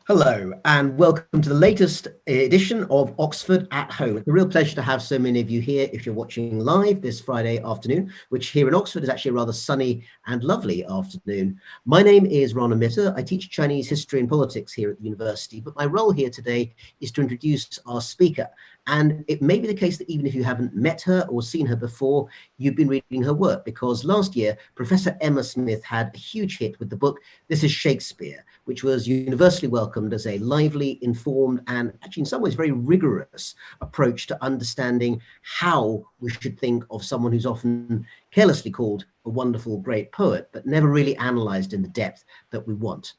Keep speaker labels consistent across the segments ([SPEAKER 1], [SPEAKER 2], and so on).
[SPEAKER 1] Hello and welcome to the latest edition of Oxford at Home. It's a real pleasure to have so many of you here if you're watching live this Friday afternoon, which here in Oxford is actually a rather sunny and lovely afternoon. My name is Rana Mitter. I teach Chinese history and politics here at the university, but my role here today is to introduce our speaker. And it may be the case that even if you haven't met her or seen her before, you've been reading her work, because last year, Professor Emma Smith had a huge hit with the book, This is Shakespeare, which was universally welcomed as a lively, informed, and actually in some ways very rigorous approach to understanding how we should think of someone who's often carelessly called a wonderful, great poet, but never really analysed in the depth that we want.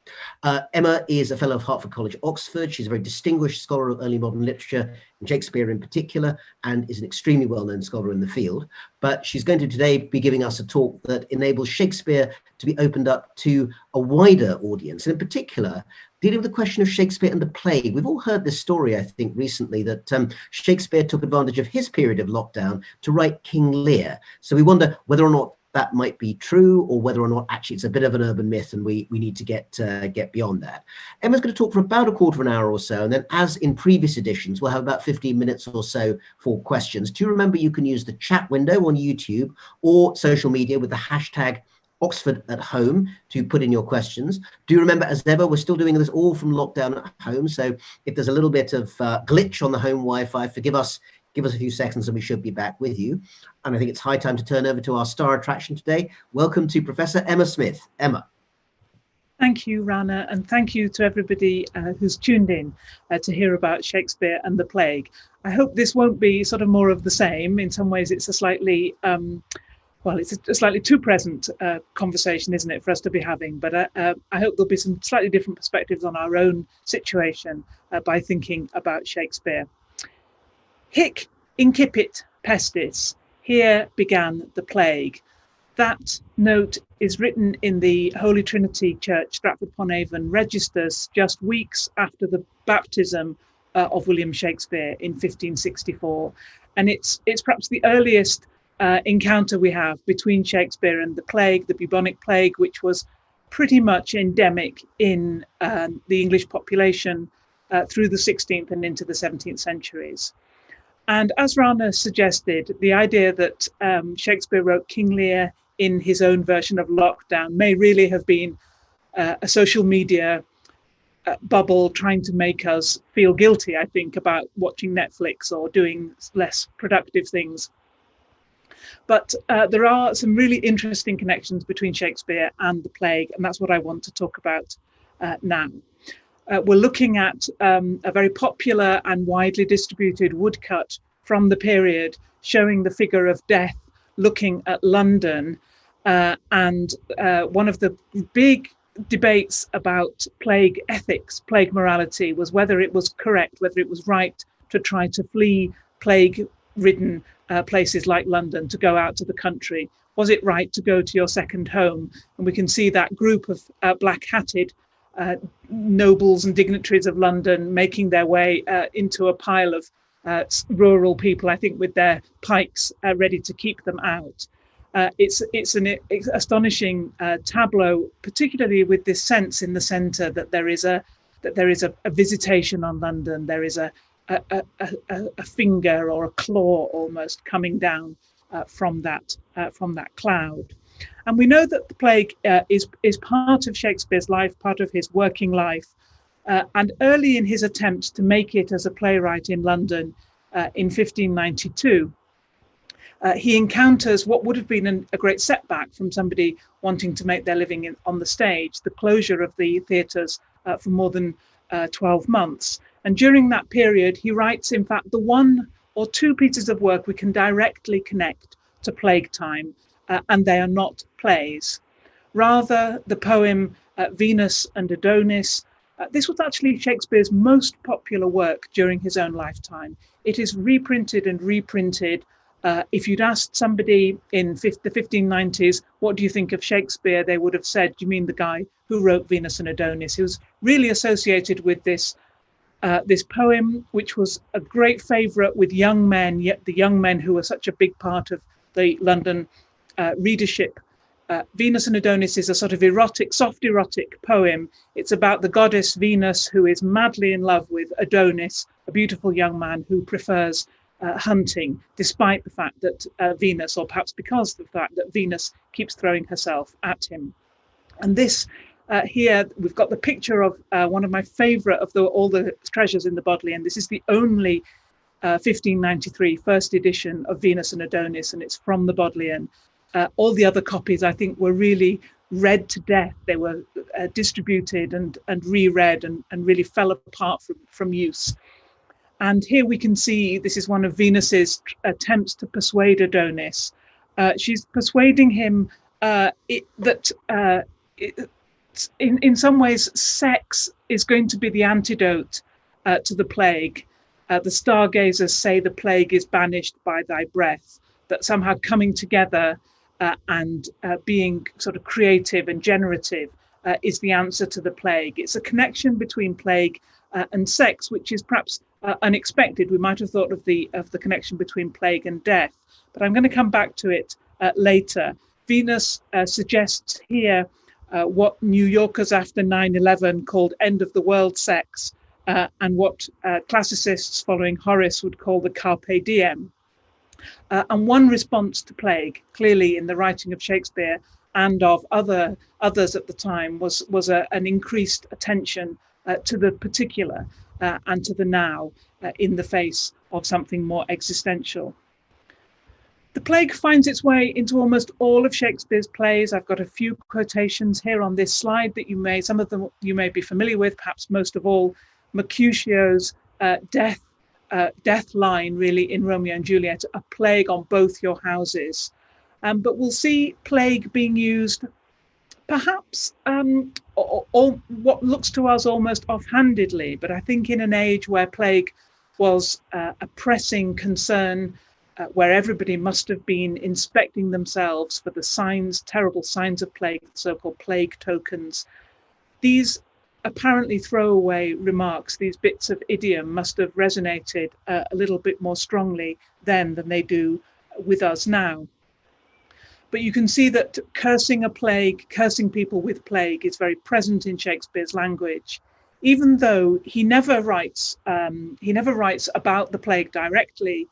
[SPEAKER 1] Emma is a fellow of Hertford College, Oxford. She's a very distinguished scholar of early modern literature, and Shakespeare in particular, and is an extremely well-known scholar in the field. But she's going to today be giving us a talk that enables Shakespeare to be opened up to a wider audience, and in particular, dealing with the question of Shakespeare and the plague. We've all heard this story, I think, recently, that Shakespeare took advantage of his period of lockdown to write King Lear. So we wonder whether or not that might be true, or whether or not actually it's a bit of an urban myth and we need to get beyond that. Emma's going to talk for about a quarter of an hour or so, and then, as in previous editions, we'll have about 15 minutes or so for questions. Do remember you can use the chat window on YouTube or social media with the hashtag Oxford at Home to put in your questions. Do remember, as ever, we're still doing this all from lockdown at home, so if there's a little bit of glitch on the home Wi-Fi, forgive us. Give us a few seconds and we should be back with you. And I think it's high time to turn over to our star attraction today. Welcome to Professor Emma Smith. Emma.
[SPEAKER 2] Thank you, Rana, and thank you to everybody who's tuned in to hear about Shakespeare and the plague. I hope this won't be sort of more of the same. In some ways, it's a slightly, it's a slightly too present conversation, isn't it, for us to be having? But I hope there'll be some slightly different perspectives on our own situation by thinking about Shakespeare. Hic incipit pestis, here began the plague. That note is written in the Holy Trinity Church, Stratford-upon-Avon registers, just weeks after the baptism of William Shakespeare in 1564. And it's perhaps the earliest encounter we have between Shakespeare and the plague, the bubonic plague, which was pretty much endemic in the English population through the 16th and into the 17th centuries. And as Rana suggested, the idea that Shakespeare wrote King Lear in his own version of lockdown may really have been a social media bubble trying to make us feel guilty, I think, about watching Netflix or doing less productive things. But there are some really interesting connections between Shakespeare and the plague, and that's what I want to talk about now. We're looking at a very popular and widely distributed woodcut from the period showing the figure of death looking at London. And one of the big debates about plague ethics, plague morality, was whether it was correct, whether it was right to try to flee plague-ridden places like London, to go out to the country. Was it right to go to your second home? And we can see that group of black-hatted nobles and dignitaries of London making their way into a pile of rural people, I think, with their pikes ready to keep them out. It's an astonishing tableau, particularly with this sense in the centre that there is a visitation on London. There is a finger or a claw almost coming down from that cloud. And we know that the plague is part of Shakespeare's life, part of his working life. And early in his attempt to make it as a playwright in London in 1592, he encounters what would have been a great setback from somebody wanting to make their living on the stage, the closure of the theatres for more than 12 months. And during that period, he writes, in fact, the one or two pieces of work we can directly connect to plague time, and they are not plays. Rather, the poem Venus and Adonis. This was actually Shakespeare's most popular work during his own lifetime. It is reprinted and reprinted. If you'd asked somebody in the 1590s, what do you think of Shakespeare? They would have said, do you mean the guy who wrote Venus and Adonis? He was really associated with this poem, which was a great favourite with young men, yet the young men who were such a big part of the London readership Venus and Adonis is a sort of erotic, soft erotic poem. It's about the goddess Venus, who is madly in love with Adonis, a beautiful young man who prefers hunting, despite the fact that Venus, or perhaps because of the fact that Venus keeps throwing herself at him. And this here, we've got the picture of one of my favorite of all the treasures in the Bodleian. This is the only 1593 first edition of Venus and Adonis, and it's from the Bodleian. All the other copies, I think, were really read to death. They were distributed and reread and really fell apart from use. And here we can see, this is one of Venus's attempts to persuade Adonis. She's persuading him that in some ways, sex is going to be the antidote to the plague. The stargazers say the plague is banished by thy breath, that somehow coming together and being sort of creative and generative is the answer to the plague. It's a connection between plague and sex, which is perhaps unexpected. We might have thought of the connection between plague and death, but I'm going to come back to it later. Venus suggests here what New Yorkers after 9/11 called end of the world sex, and what classicists following Horace would call the carpe diem. And one response to plague, clearly in the writing of Shakespeare and of others at the time, was an increased attention to the particular and to the now in the face of something more existential. The plague finds its way into almost all of Shakespeare's plays. I've got a few quotations here on this slide that some of them you may be familiar with, perhaps most of all, Mercutio's death line, really, in Romeo and Juliet, a plague on both your houses. But we'll see plague being used perhaps or what looks to us almost offhandedly, but I think in an age where plague was a pressing concern, where everybody must have been inspecting themselves for the signs, terrible signs of plague, so-called plague tokens. These apparently throwaway remarks, these bits of idiom, must have resonated a little bit more strongly then than they do with us now. But you can see that cursing a plague, cursing people with plague, is very present in Shakespeare's language, even though he never writes about the plague directly.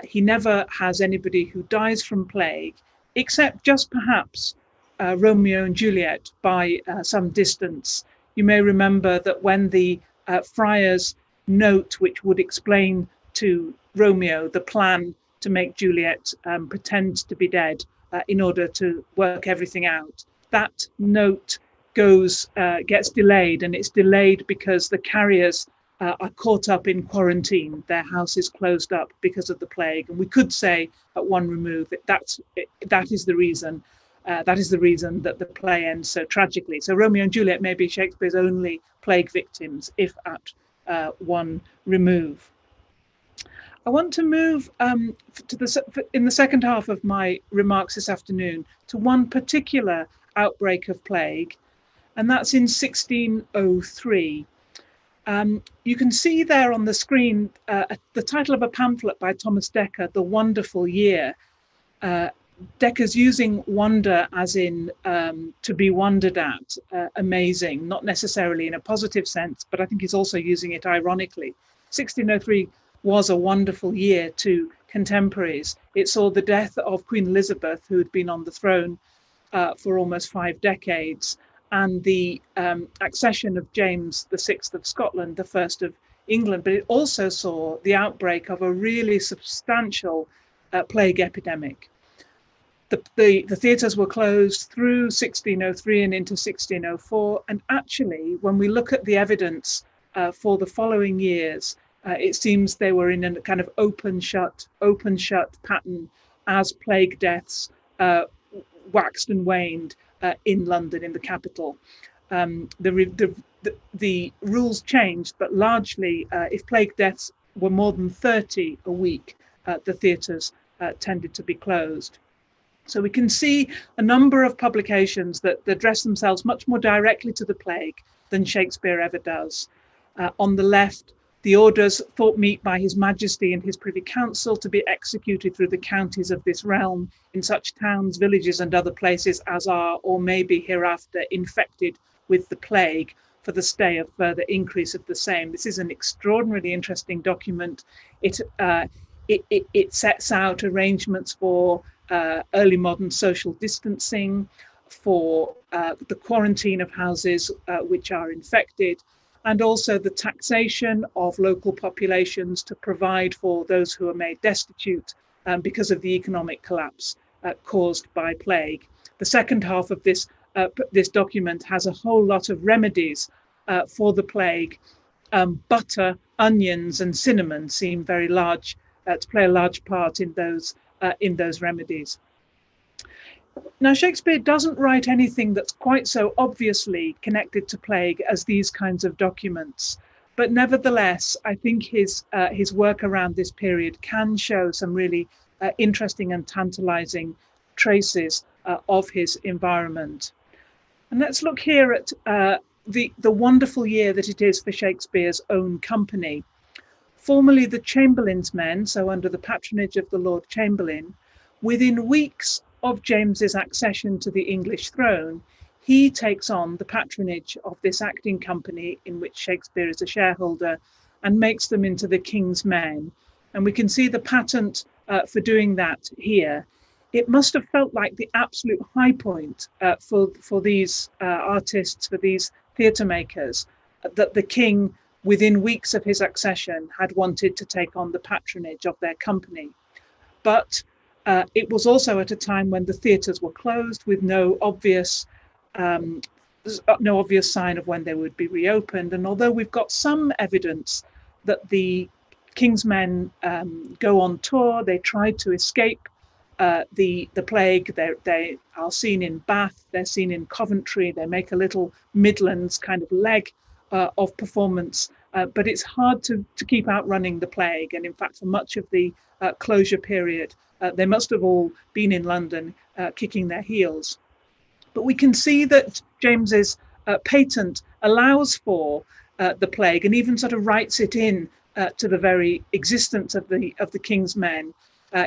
[SPEAKER 2] He never has anybody who dies from plague, except just perhaps Romeo and Juliet by some distance. You may remember that when the friar's note, which would explain to Romeo the plan to make Juliet pretend to be dead in order to work everything out, that note gets delayed, and it's delayed because the carriers are caught up in quarantine. Their house is closed up because of the plague, and we could say at one remove that is the reason. That is the reason that the play ends so tragically. So Romeo and Juliet may be Shakespeare's only plague victims, if at one remove. I want to move in the second half of my remarks this afternoon to one particular outbreak of plague, and that's in 1603. You can see there on the screen the title of a pamphlet by Thomas Dekker, The Wonderful Year. Dekker's using wonder as in to be wondered at, amazing, not necessarily in a positive sense, but I think he's also using it ironically. 1603 was a wonderful year to contemporaries. It saw the death of Queen Elizabeth, who had been on the throne for almost 5 decades, and the accession of James VI of Scotland, the first of England. But it also saw the outbreak of a really substantial plague epidemic. The theatres were closed through 1603 and into 1604. And actually, when we look at the evidence for the following years, it seems they were in a kind of open shut pattern as plague deaths waxed and waned in London, in the capital. The rules changed, but largely, if plague deaths were more than 30 a week, the theatres tended to be closed. So we can see a number of publications that address themselves much more directly to the plague than Shakespeare ever does. On the left, The orders thought meet by his majesty and his privy council to be executed through the counties of this realm in such towns, villages and other places as are or may be hereafter infected with the plague, for the stay of further increase of the same. This is an extraordinarily interesting document. It sets out arrangements for early modern social distancing, for the quarantine of houses which are infected, and also the taxation of local populations to provide for those who are made destitute because of the economic collapse caused by plague. The second half of this document has a whole lot of remedies for the plague. Butter, onions, and cinnamon seem very large to play a large part in those remedies. Now, Shakespeare doesn't write anything that's quite so obviously connected to plague as these kinds of documents, but nevertheless, I think his work around this period can show some really interesting and tantalizing traces of his environment. And let's look here at the wonderful year that it is for Shakespeare's own company. Formerly the Chamberlain's men, so under the patronage of the Lord Chamberlain, within weeks of James's accession to the English throne, he takes on the patronage of this acting company in which Shakespeare is a shareholder and makes them into the King's Men. And we can see the patent for doing that here. It must have felt like the absolute high point for these artists, for these theatre makers, that the king, within weeks of his accession, had wanted to take on the patronage of their company. But it was also at a time when the theatres were closed, with no obvious sign of when they would be reopened. And although we've got some evidence that the King's Men go on tour, they tried to escape the plague. They are seen in Bath, they're seen in Coventry, they make a little Midlands kind of leg of performance, but it's hard to keep outrunning the plague. And in fact, for much of the closure period, they must have all been in London kicking their heels. But we can see that James's patent allows for the plague, and even sort of writes it in to the very existence of the King's Men.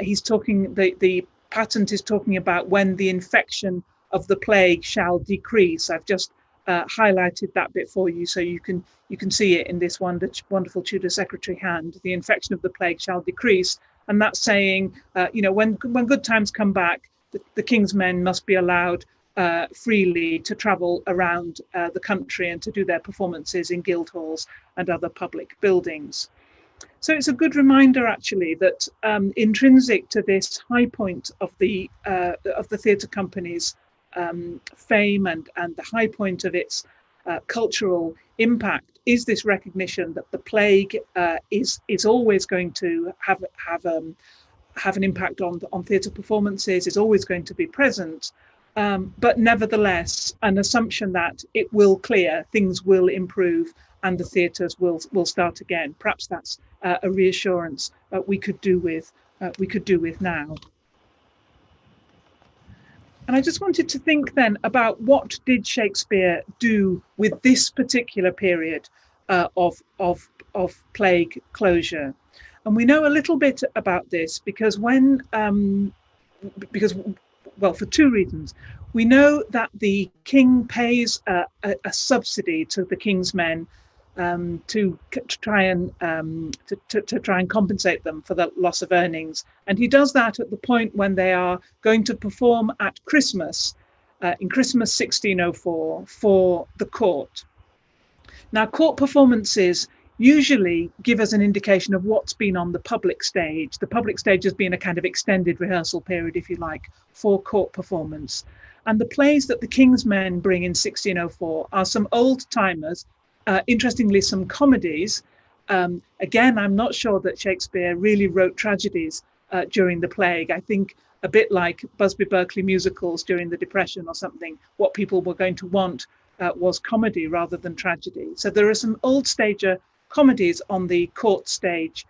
[SPEAKER 2] He's talking, the patent is talking about when the infection of the plague shall decrease. I've just highlighted that bit for you, so you can see it in this wonderful Tudor secretary hand. The infection of the plague shall decrease, and that's saying, when good times come back, the King's Men must be allowed freely to travel around the country and to do their performances in guild halls and other public buildings. So it's a good reminder, actually, that intrinsic to this high point of the theatre company's fame and the high point of its cultural impact is this recognition that the plague is always going to have an impact on theatre performances, is always going to be present, but nevertheless an assumption that it will clear, things will improve, and the theatres will start again. Perhaps that's a reassurance we could do with now. And I just wanted to think then about what did Shakespeare do with this particular period of plague closure. And we know a little bit about this because for two reasons. We know that the king pays a subsidy to the King's Men to try and compensate them for the loss of earnings, and he does that at the point when they are going to perform at Christmas, in Christmas 1604, for the court. Now, court performances usually give us an indication of what's been on the public stage. The public stage has been a kind of extended rehearsal period, if you like, for court performance. And the plays that the King's Men bring in 1604 are some old timers. Interestingly, some comedies. Again, I'm not sure that Shakespeare really wrote tragedies during the plague. I think a bit like Busby Berkeley musicals during the Depression or something, what people were going to want was comedy rather than tragedy. So there are some old stager comedies on the court stage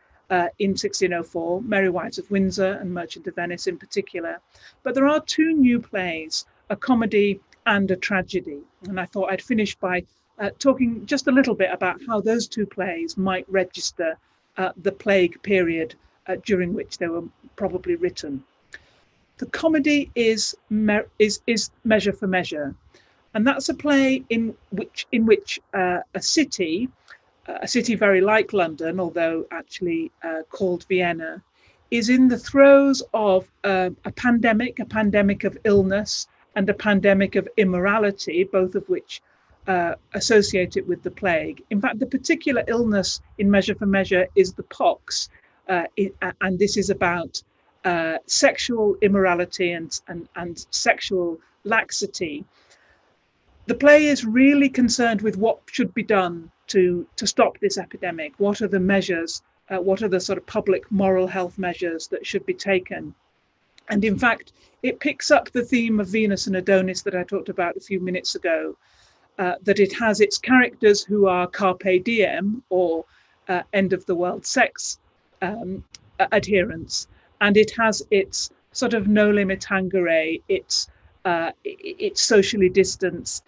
[SPEAKER 2] in 1604, Merry Wives of Windsor and Merchant of Venice in particular. But there are two new plays, a comedy and a tragedy. And I thought I'd finish by talking just a little bit about how those two plays might register the plague period during which they were probably written. The comedy is Measure for Measure, and that's a play in which a city very like London, although actually called Vienna, is in the throes of a pandemic of illness and a pandemic of immorality, both of which associated with the plague. In fact, the particular illness in Measure for Measure is the pox, and this is about sexual immorality and sexual laxity. The play is really concerned with what should be done to stop this epidemic. What are the measures? What are the sort of public moral health measures that should be taken? And in fact, it picks up the theme of Venus and Adonis that I talked about a few minutes ago, that it has its characters who are carpe diem, or end of the world sex adherents, and it has its sort of noli me tangere, it's socially distanced,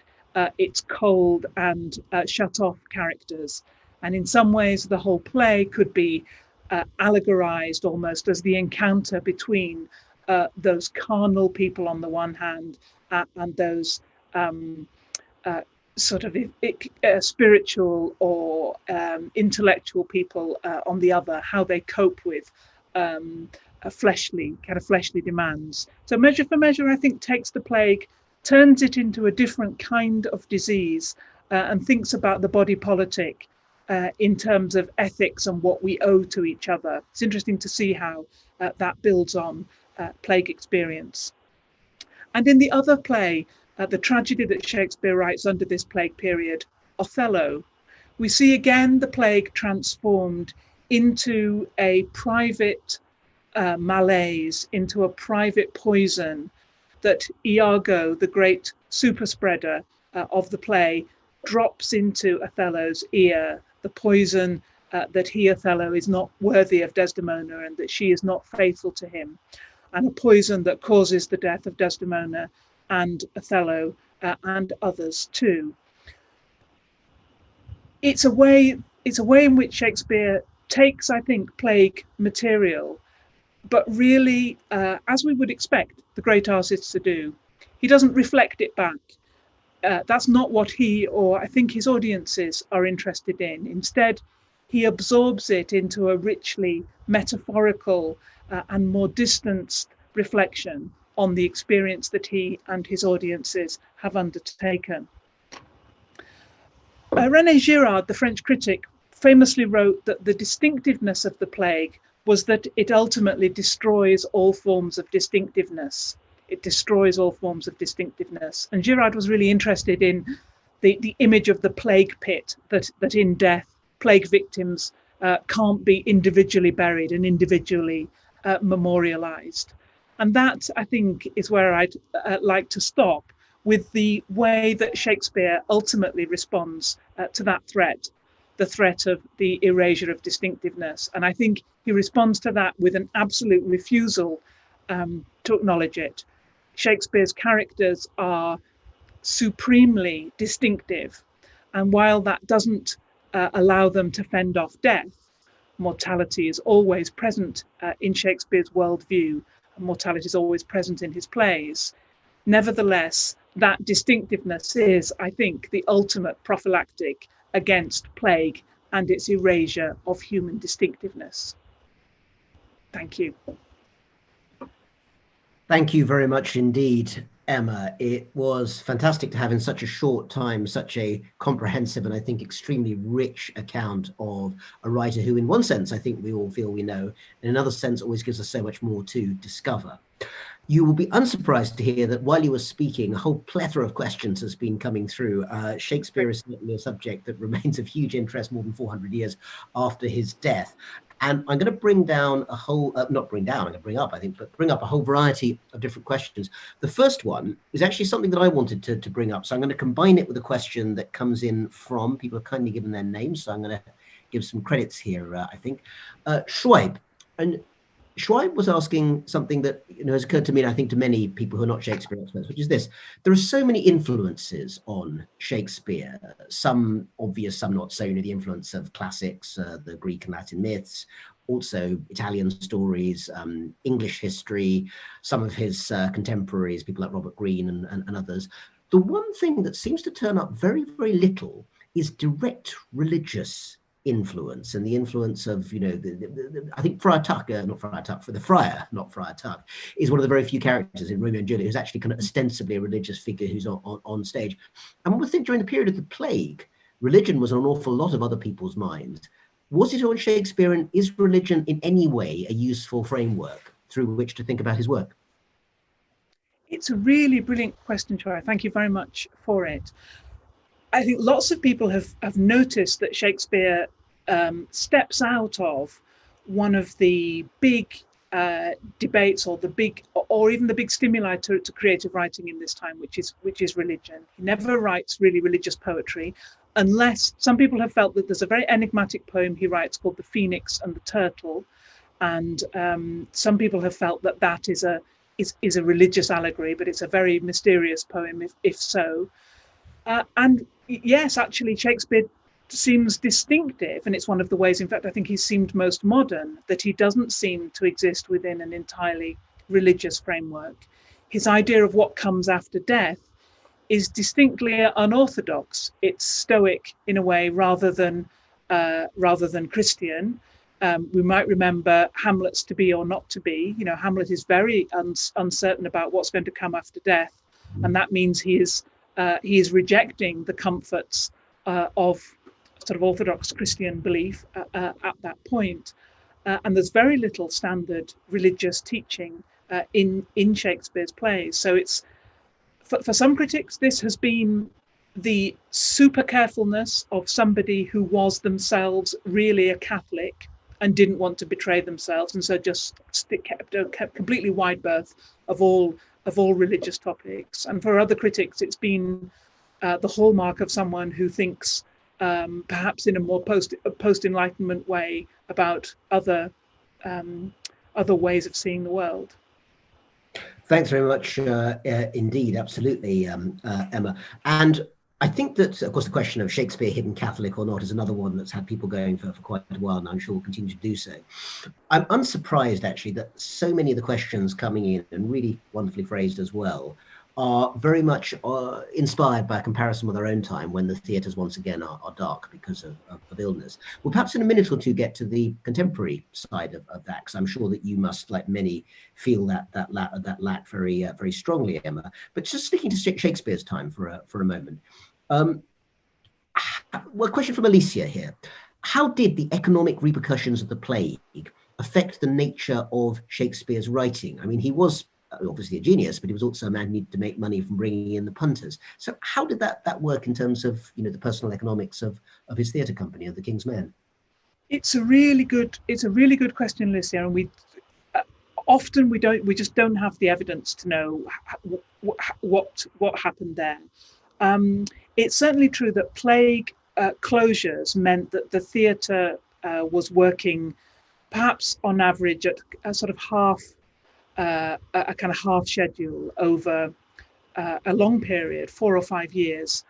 [SPEAKER 2] it's cold and shut off characters. And in some ways, the whole play could be allegorized almost as the encounter between those carnal people on the one hand and those sort of spiritual or intellectual people on the other, how they cope with fleshly demands. So Measure for Measure, I think, takes the plague, turns it into a different kind of disease, and thinks about the body politic in terms of ethics and what we owe to each other. It's interesting to see how that builds on plague experience. And in the other play, the tragedy that Shakespeare writes under this plague period, Othello, we see again the plague transformed into a private malaise, into a private poison that Iago, the great super spreader of the play, drops into Othello's ear, the poison that he, Othello, is not worthy of Desdemona and that she is not faithful to him, and a poison that causes the death of Desdemona and Othello and others too. It's a way in which Shakespeare takes, I think, plague material, but really, as we would expect the great artists to do, he doesn't reflect it back. That's not what he, or I think his audiences, are interested in. Instead, he absorbs it into a richly metaphorical and more distanced reflection on the experience that he and his audiences have undertaken. René Girard, the French critic, famously wrote that the distinctiveness of the plague was that it ultimately destroys all forms of distinctiveness. It destroys all forms of distinctiveness. And Girard was really interested in the image of the plague pit, that in death, plague victims can't be individually buried and individually memorialized. And that, I think, is where I'd like to stop, with the way that Shakespeare ultimately responds to that threat, the threat of the erasure of distinctiveness. And I think he responds to that with an absolute refusal to acknowledge it. Shakespeare's characters are supremely distinctive. And while that doesn't allow them to fend off death, mortality is always present in Shakespeare's worldview, and mortality is always present in his plays. Nevertheless, that distinctiveness is, I think, the ultimate prophylactic against plague and its erasure of human distinctiveness. Thank you.
[SPEAKER 1] Thank you very much indeed, Emma. It was fantastic to have in such a short time such a comprehensive and I think extremely rich account of a writer who, in one sense, I think we all feel we know, in another sense always gives us so much more to discover. You will be unsurprised to hear that while you were speaking, a whole plethora of questions has been coming through. Shakespeare is certainly a subject that remains of huge interest more than 400 years after his death. And I'm going to bring down a whole, not bring down, I'm going to bring up, I think, but bring up a whole variety of different questions. The first one is actually something that I wanted to bring up. So I'm going to combine it with a question that comes in from, people have kindly given their names, so I'm going to give some credits here, I think. Schweib, and Schweib was asking something that has occurred to me, and I think to many people who are not Shakespeare experts, which is this: there are so many influences on Shakespeare. Some obvious, some not so. The influence of classics, the Greek and Latin myths, also Italian stories, English history, some of his contemporaries, people like Robert Greene and others. The one thing that seems to turn up very, very little is direct religious influence, and the influence of I think Friar Tuck, not Friar Tuck, for the Friar, not Friar Tuck, is one of the very few characters in Romeo and Juliet who's actually kind of ostensibly a religious figure who's on stage. And we think during the period of the plague, religion was on an awful lot of other people's minds. Was it on Shakespeare, and is religion in any way a useful framework through which to think about his work?
[SPEAKER 2] It's a really brilliant question, Troy. Thank you very much for it. I think lots of people have noticed that Shakespeare steps out of one of the big debates, or even the big stimuli to creative writing in this time, which is religion. He never writes really religious poetry, unless some people have felt that there's a very enigmatic poem he writes called The Phoenix and the Turtle, and some people have felt that that is a religious allegory, but it's a very mysterious poem if so. And yes, actually, Shakespeare seems distinctive, and it's one of the ways, in fact, I think he seemed most modern, that he doesn't seem to exist within an entirely religious framework. His idea of what comes after death is distinctly unorthodox. It's Stoic in a way, rather than Christian. We might remember Hamlet's to be or not to be. Hamlet is very uncertain about what's going to come after death, and that means he is rejecting the comforts of sort of Orthodox Christian belief at that point. And there's very little standard religious teaching in Shakespeare's plays. So it's, for some critics, this has been the super carefulness of somebody who was themselves really a Catholic and didn't want to betray themselves, and so just kept completely wide berth of all religious topics. And for other critics, it's been the hallmark of someone who thinks perhaps in a more post-Enlightenment way about other ways of seeing the world.
[SPEAKER 1] Thanks very much indeed, absolutely, Emma. And I think that, of course, the question of Shakespeare hidden Catholic or not is another one that's had people going for quite a while, and I'm sure will continue to do so. I'm unsurprised, actually, that so many of the questions coming in, and really wonderfully phrased as well, are very much inspired by a comparison with our own time, when the theatres once again are dark because of illness. We'll perhaps in a minute or two get to the contemporary side of that, because I'm sure that you must, like many, feel that lack very very strongly, Emma. But just sticking to Shakespeare's time for a moment. Well, a question from Alicia here. How did the economic repercussions of the plague affect the nature of Shakespeare's writing? I mean, he was obviously a genius, but he was also a man who needed to make money from bringing in the punters. So how did that work in terms of the personal economics of his theatre company, of the King's Men?
[SPEAKER 2] It's a really good question, Alicia, and we often we just don't have the evidence to know what happened there. It's certainly true that plague closures meant that the theatre was working perhaps on average at a sort of a kind of half schedule over a long period, 4 or 5 years,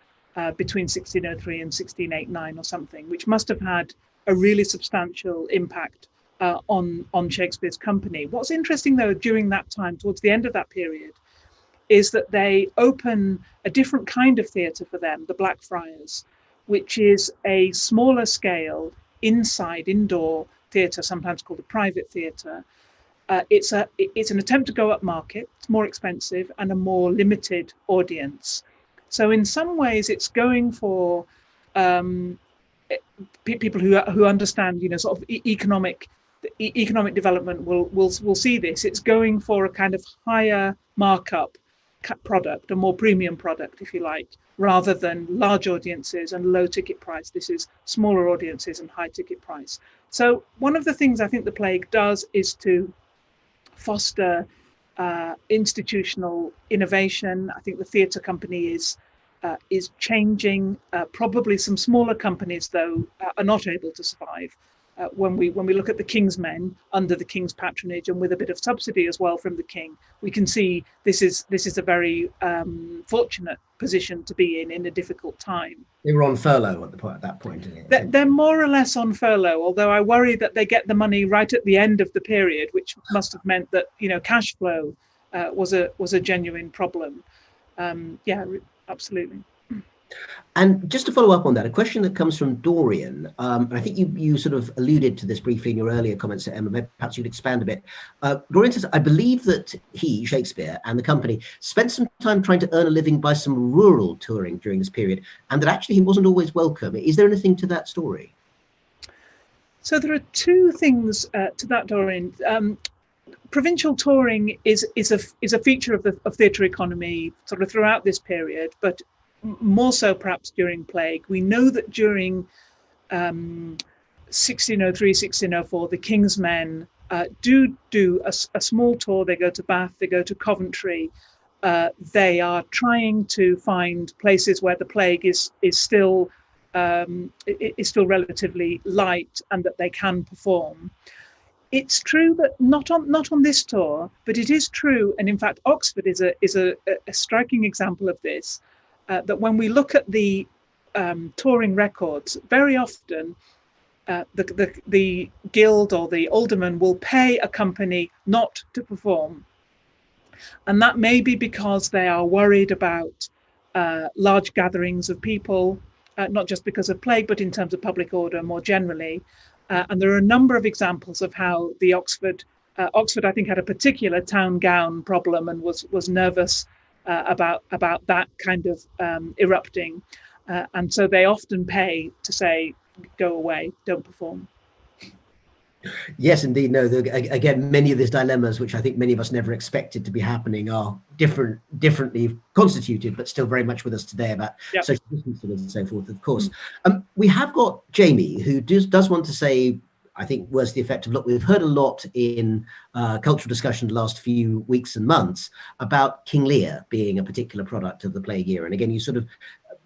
[SPEAKER 2] between 1603 and 1689 or something, which must have had a really substantial impact on Shakespeare's company. What's interesting, though, during that time, towards the end of that period, is that they open a different kind of theatre for them, the Blackfriars, which is a smaller scale, indoor theatre, sometimes called a private theatre. It's an attempt to go up market. It's more expensive and a more limited audience. So in some ways, it's going for people who understand, sort of economic development will see this. It's going for a kind of higher markup product, a more premium product, if you like, rather than large audiences and low ticket price. This is smaller audiences and high ticket price. So one of the things I think the plague does is to foster institutional innovation. I think the theatre company is changing. Probably some smaller companies, though, are not able to survive. when we look at the King's Men under the King's patronage and with a bit of subsidy as well from the King, we can see this is a very fortunate position to be in a difficult time.
[SPEAKER 1] They were on furlough at that point.
[SPEAKER 2] They're more or less on furlough, although I worry that they get the money right at the end of the period, which must have meant that cash flow was a genuine problem. Yeah, absolutely.
[SPEAKER 1] And just to follow up on that, a question that comes from Dorian, and I think you sort of alluded to this briefly in your earlier comments, Emma, maybe perhaps you'd expand a bit. Dorian says, I believe that he, Shakespeare, and the company spent some time trying to earn a living by some rural touring during this period, and that actually he wasn't always welcome. Is there anything to that story?
[SPEAKER 2] So there are two things to that, Dorian. Provincial touring is a feature of theatre economy sort of throughout this period, but more so perhaps during plague. We know that during 1603, 1604, the King's Men do a small tour. They go to Bath, they go to Coventry. They are trying to find places where the plague is still relatively light and that they can perform. It's true that not on this tour, but it is true, and in fact, Oxford is a striking example of this. That when we look at the touring records, very often the guild or the alderman will pay a company not to perform. And that may be because they are worried about large gatherings of people, not just because of plague, but in terms of public order more generally. And there are a number of examples of how the Oxford, I think, had a particular town gown problem and was nervous about that kind of erupting, and so they often pay to say, go away, don't perform.
[SPEAKER 1] Yes, indeed. No, again, many of these dilemmas, which I think many of us never expected to be happening, are differently constituted, but still very much with us today about social distancing and so forth, of course. We have got Jamie, who does want to say, I think, was the effect of, look, we've heard a lot in cultural discussion the last few weeks and months about King Lear being a particular product of the plague era. And again, you sort of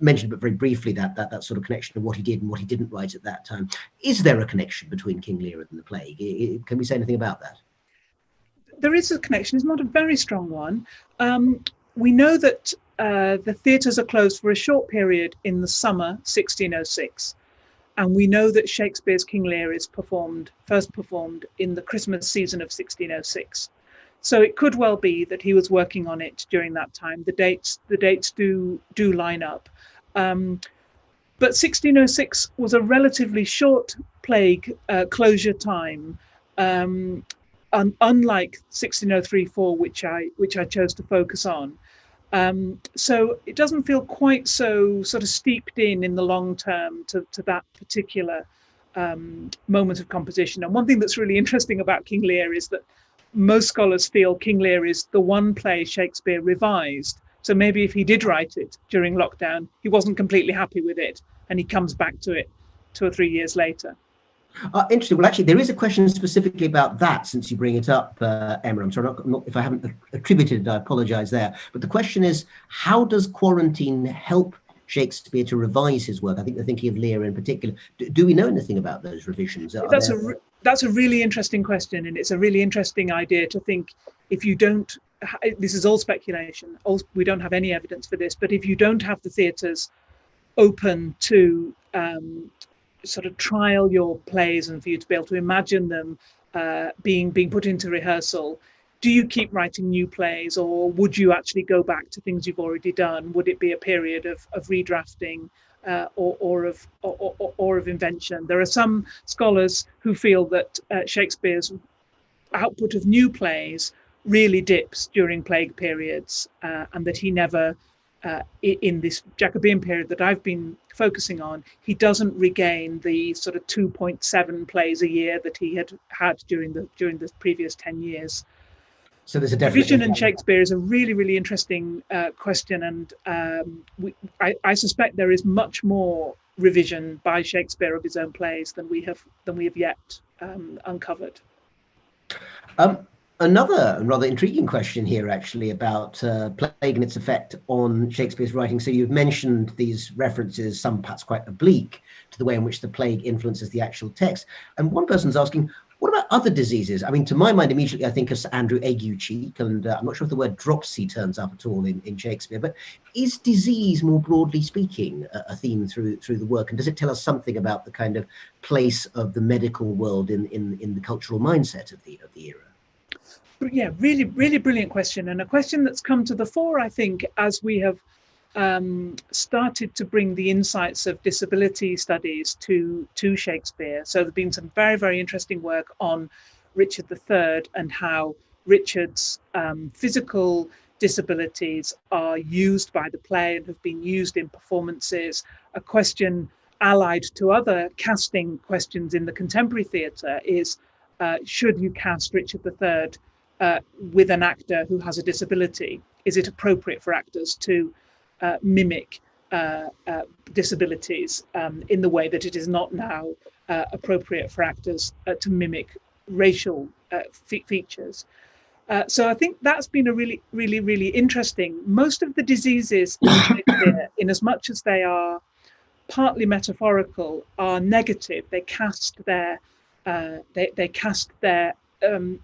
[SPEAKER 1] mentioned, but very briefly, that sort of connection of what he did and what he didn't write at that time. Is there a connection between King Lear and the plague? Can we say anything about that?
[SPEAKER 2] There is a connection. It's not a very strong one. We know that the theatres are closed for a short period in the summer 1606. And we know that Shakespeare's King Lear is first performed in the Christmas season of 1606. So it could well be that he was working on it during that time. The dates do line up. But 1606 was a relatively short plague closure time, unlike 1603-4, which I chose to focus on. So it doesn't feel quite so sort of steeped in the long term to that particular moment of composition. And one thing that's really interesting about King Lear is that most scholars feel King Lear is the one play Shakespeare revised. So maybe if he did write it during lockdown, he wasn't completely happy with it, and he comes back to it 2 or 3 years later.
[SPEAKER 1] Interesting. Well, actually, there is a question specifically about that, since you bring it up, Emma. I'm sorry, not if I haven't attributed it, I apologize there. But the question is, how does quarantine help Shakespeare to revise his work? I think they're thinking of Lear in particular. Do we know anything about those revisions?
[SPEAKER 2] That's a really interesting question, and it's a really interesting idea to think, if you don't, this is all speculation, we don't have any evidence for this, but if you don't have the theatres open to sort of trial your plays and for you to be able to imagine them being put into rehearsal, do you keep writing new plays, or would you actually go back to things you've already done? Would it be a period of redrafting or of invention? There are some scholars who feel that Shakespeare's output of new plays really dips during plague periods, and that he never, in this Jacobean period that I've been focusing on, he doesn't regain the sort of 2.7 plays a year that he had during the previous 10 years.
[SPEAKER 1] So there's a
[SPEAKER 2] revision in Shakespeare is a really, really interesting question, and I suspect there is much more revision by Shakespeare of his own plays than we have yet uncovered.
[SPEAKER 1] Another rather intriguing question here, actually, about plague and its effect on Shakespeare's writing. So you've mentioned these references, some perhaps quite oblique, to the way in which the plague influences the actual text. And one person's asking, what about other diseases? I mean, to my mind, immediately I think of Sir Andrew Aguecheek, and I'm not sure if the word dropsy turns up at all in Shakespeare, but is disease, more broadly speaking, a theme through the work? And does it tell us something about the kind of place of the medical world in the cultural mindset of the era?
[SPEAKER 2] Yeah, really, really brilliant question, and a question that's come to the fore, I think, as we have started to bring the insights of disability studies to Shakespeare. So there's been some very, very interesting work on Richard III and how Richard's physical disabilities are used by the play and have been used in performances. A question allied to other casting questions in the contemporary theatre is, should you cast Richard III with an actor who has a disability? Is it appropriate for actors to mimic disabilities in the way that it is not now appropriate for actors to mimic racial features? So I think that's been a really, really, really interesting. Most of the diseases in Shakespeare, in as much as they are partly metaphorical, are negative. They cast their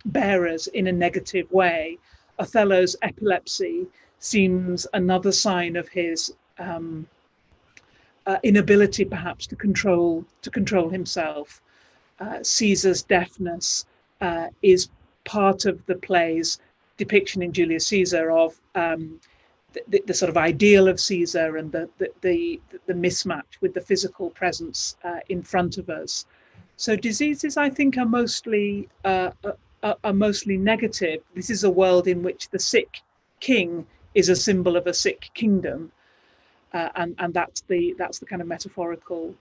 [SPEAKER 2] bearers in a negative way. Othello's epilepsy seems another sign of his inability, perhaps, to control himself. Caesar's deafness is part of the play's depiction in Julius Caesar of the sort of ideal of Caesar and the mismatch with the physical presence in front of us. So diseases, I think, are mostly negative. This is a world in which the sick king is a symbol of a sick kingdom, and that's the kind of metaphorical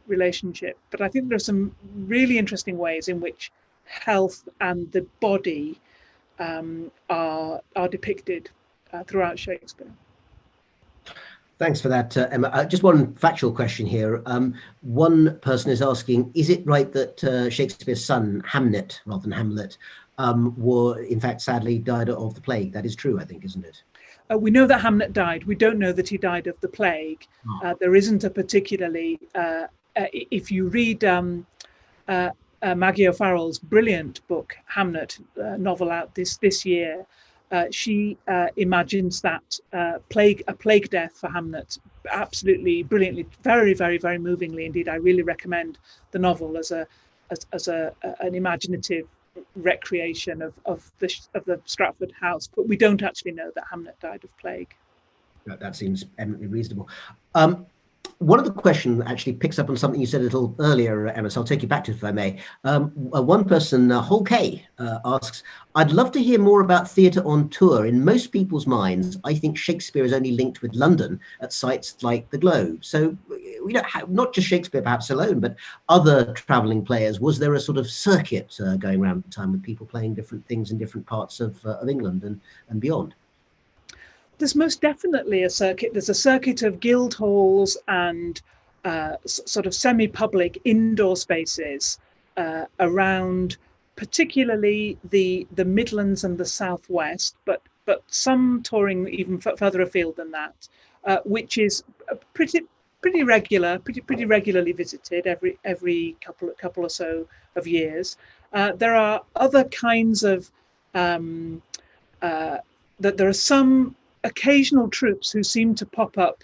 [SPEAKER 2] relationship. But I think there are some really interesting ways in which health and the body are depicted throughout Shakespeare.
[SPEAKER 1] Thanks for that, Emma. Just one factual question here. One person is asking, is it right that Shakespeare's son, Hamnet, rather than Hamlet, in fact, sadly died of the plague? That is true, I think, isn't it?
[SPEAKER 2] We know that Hamnet died. We don't know that he died of the plague. There isn't a particularly... if you read Maggie O'Farrell's brilliant book, Hamnet, novel out this year, she imagines that a plague death for Hamnet, absolutely brilliantly, very, very, very movingly indeed. I really recommend the novel as an imaginative recreation of the Stratford house. But we don't actually know that Hamnet died of plague.
[SPEAKER 1] That seems eminently reasonable. One of the questions actually picks up on something you said a little earlier, Emma, so I'll take you back to it if I may. One person, Hol K, asks, I'd love to hear more about theatre on tour. In most people's minds, I think Shakespeare is only linked with London at sites like the Globe. So we don't have, not just Shakespeare perhaps alone, but other travelling players. Was there a sort of circuit going around at the time with people playing different things in different parts of England and beyond?
[SPEAKER 2] There's most definitely a circuit. There's a circuit of guild halls and sort of semi-public indoor spaces around, particularly the Midlands and the Southwest, but some touring even further afield than that, which is pretty regularly visited every couple or so of years. There are other kinds of that there are some occasional troupes who seem to pop up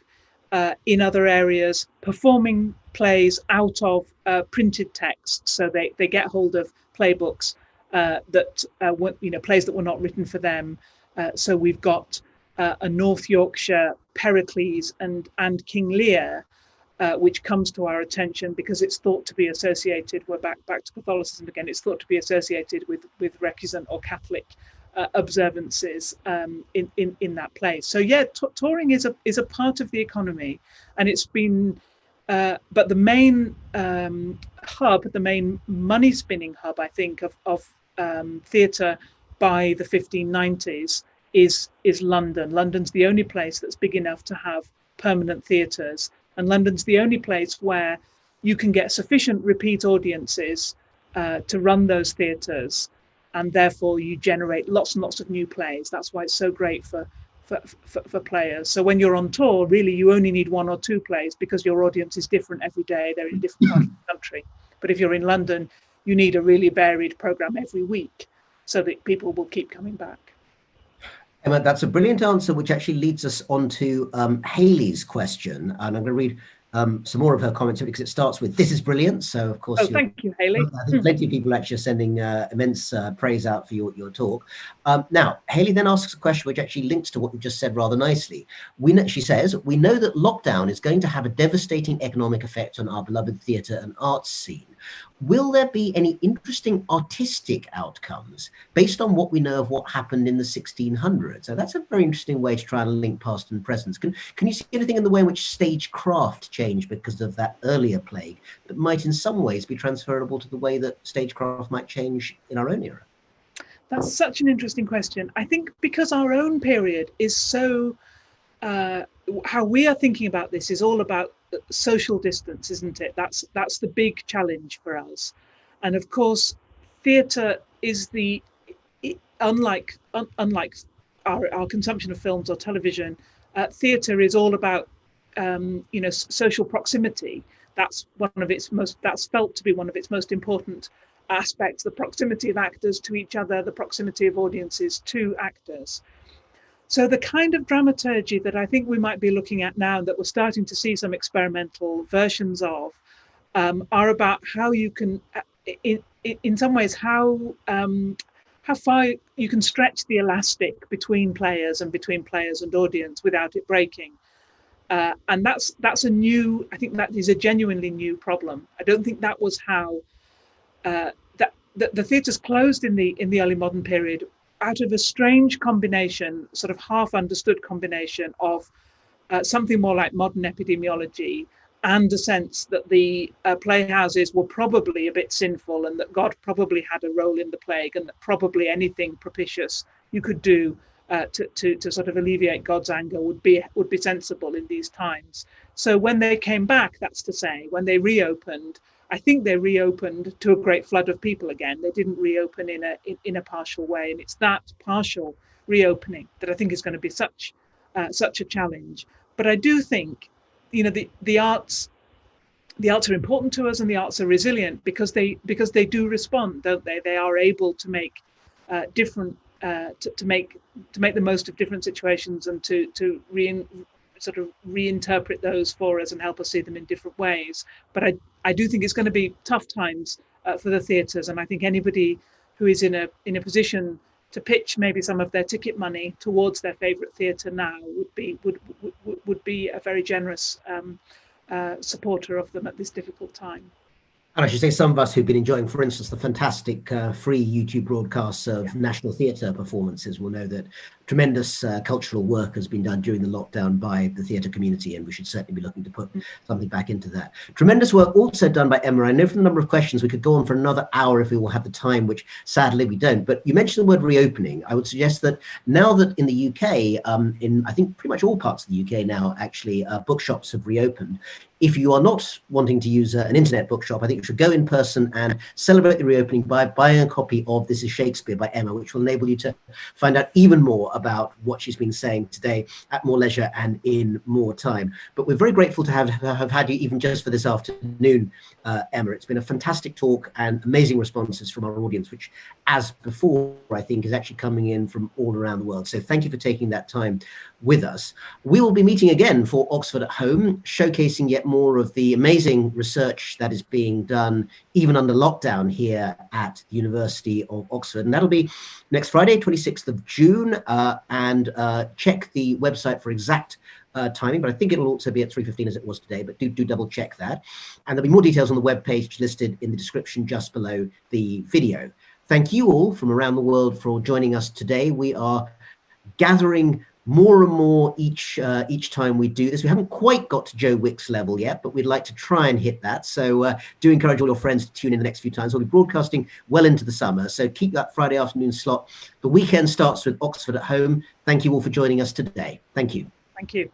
[SPEAKER 2] in other areas performing plays out of printed text. So they get hold of playbooks that plays that were not written for them. So we've got a North Yorkshire Pericles and King Lear, which comes to our attention because it's thought to be associated, we're back to Catholicism again, it's thought to be associated with recusant or Catholic observances in that place. So yeah, touring is a part of the economy, and it's been but the main hub, the main money spinning hub, I think, of theatre by the 1590s is London. London's the only place that's big enough to have permanent theatres, and London's the only place where you can get sufficient repeat audiences to run those theatres and therefore you generate lots and lots of new plays. That's why it's so great for players. So when you're on tour, really you only need 1 or 2 plays because your audience is different every day. They're in different parts of the country. But if you're in London, you need a really varied program every week so that people will keep coming back.
[SPEAKER 1] Emma, that's a brilliant answer, which actually leads us on to Hayley's question. And I'm going to read some more of her comments because it starts with, "This is brilliant." So, of course,
[SPEAKER 2] thank you, Hayley.
[SPEAKER 1] I think plenty of people actually are sending immense praise out for your talk. Now, Hayley then asks a question which actually links to what you just said rather nicely. She says, "We know that lockdown is going to have a devastating economic effect on our beloved theatre and arts scene. Will there be any interesting artistic outcomes based on what we know of what happened in the 1600s?" So that's a very interesting way to try and link past and present. Can you see anything in the way in which stagecraft changed because of that earlier plague that might in some ways be transferable to the way that stagecraft might change in our own era?
[SPEAKER 2] That's such an interesting question. I think because our own period is so, how we are thinking about this is all about social distance, isn't it? That's the big challenge for us. And of course, theatre is unlike our consumption of films or television, theatre is all about social proximity. That's felt to be one of its most important aspects, the proximity of actors to each other, the proximity of audiences to actors. So the kind of dramaturgy that I think we might be looking at now, that we're starting to see some experimental versions of, are about how you can, in some ways, how far you can stretch the elastic between players and audience without it breaking. And that's a new, I think that is a genuinely new problem. I don't think that was how the theatres closed in the early modern period out of a strange combination, sort of half understood combination of something more like modern epidemiology and the sense that the playhouses were probably a bit sinful and that God probably had a role in the plague and that probably anything propitious you could do to sort of alleviate God's anger would be sensible in these times. So when they came back, that's to say, when they reopened, I think they reopened to a great flood of people again. They didn't reopen in a partial way, and it's that partial reopening that I think is going to be such a challenge. But I do think, the arts are important to us, and the arts are resilient because they do respond, don't they? They are able to make different to make the most of different situations and to reinterpret those for us and help us see them in different ways. But I do think it's going to be tough times for the theatres, and I think anybody who is in a position to pitch maybe some of their ticket money towards their favourite theatre now would be a very generous supporter of them at this difficult time.
[SPEAKER 1] And I should say some of us who've been enjoying, for instance, the fantastic free YouTube broadcasts of National Theatre performances will know that tremendous cultural work has been done during the lockdown by the theatre community, and we should certainly be looking to put something back into that. Tremendous work also done by Emma. I know from the number of questions we could go on for another hour if we will have the time, which sadly we don't. But you mentioned the word reopening. I would suggest that now that in the UK, in I think pretty much all parts of the UK now, actually, bookshops have reopened. If you are not wanting to use an internet bookshop, I think you should go in person and celebrate the reopening by buying a copy of This is Shakespeare by Emma, which will enable you to find out even more about what she's been saying today at more leisure and in more time. But we're very grateful to have had you even just for this afternoon, Emma. It's been a fantastic talk and amazing responses from our audience, which, as before, I think is actually coming in from all around the world. So thank you for taking that time with us. We will be meeting again for Oxford at Home, showcasing yet more of the amazing research that is being done even under lockdown here at the University of Oxford. And that'll be next Friday, 26th of June. And check the website for exact timing, but I think it'll also be at 3:15 as it was today, but do double check that. And there'll be more details on the webpage listed in the description just below the video. Thank you all from around the world for joining us today. We are gathering more and more each time we do this. We haven't quite got to Joe Wick's level yet, but we'd like to try and hit that. So do encourage all your friends to tune in the next few times. We'll be broadcasting well into the summer, so keep that Friday afternoon slot. The weekend starts with Oxford at Home. Thank you all for joining us today. Thank you.
[SPEAKER 2] Thank you.